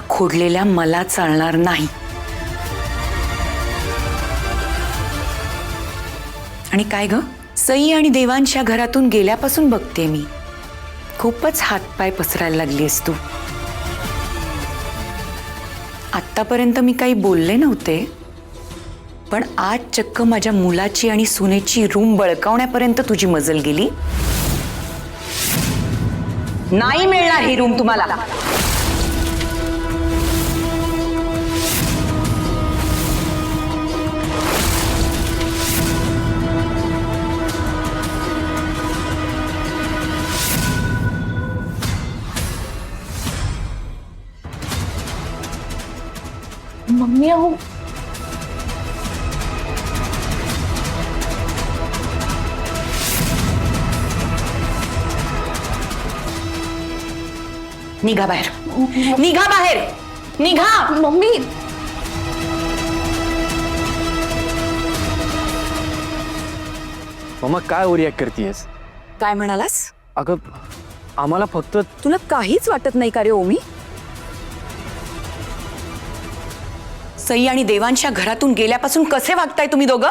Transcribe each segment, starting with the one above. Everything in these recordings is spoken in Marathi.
खोडलेल्या मला चालणार नाही. आणि काय ग, सई आणि देवांच्या घरातून गेल्यापासून बघते मी खूपच हातपाय पसरायला लागलीस तू. आत्तापर्यंत मी काही बोलले नव्हते, पण आज चक्क माझ्या मुलाची आणि सुनेची रूम बळकावण्यापर्यंत तुझी मजल गेली. नाही मिळणार ही रूम तुम्हाला. मम्मी अहो, निघा बाहेर, निघा बाहेर, निघा. मम्मी मम्मा काय ओरिॲक्ट करतेयस? काय म्हणालास? अगं आम्हाला फक्त तुला काहीच वाटत नाही का रे ओमी? सई आणि देवांच्या घरातून गेल्यापासून कसे वागताय तुम्ही दोघं?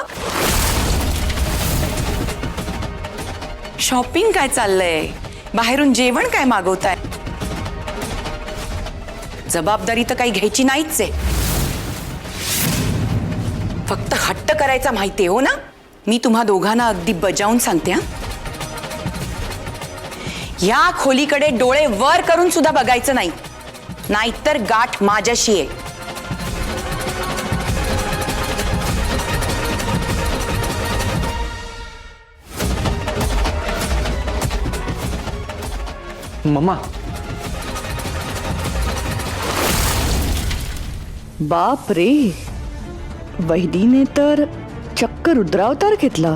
शॉपिंग काय चाललंय? बाहेरून जेवण काय मागवताय? जबाबदारी तर काही घ्यायची नाहीच आहे. फक्त हट्ट करायचा माहितीये हो ना? मी तुम्हा दोघांना अगदी बजावून सांगते हा. या खोलीकडे डोळे वर करून सुद्धा बघायचं नाही, नाहीतर गाठ माझ्याशी आहे. मम्मा बाप रे, वहिनीने तर चक्क रुद्रावतार घेतला.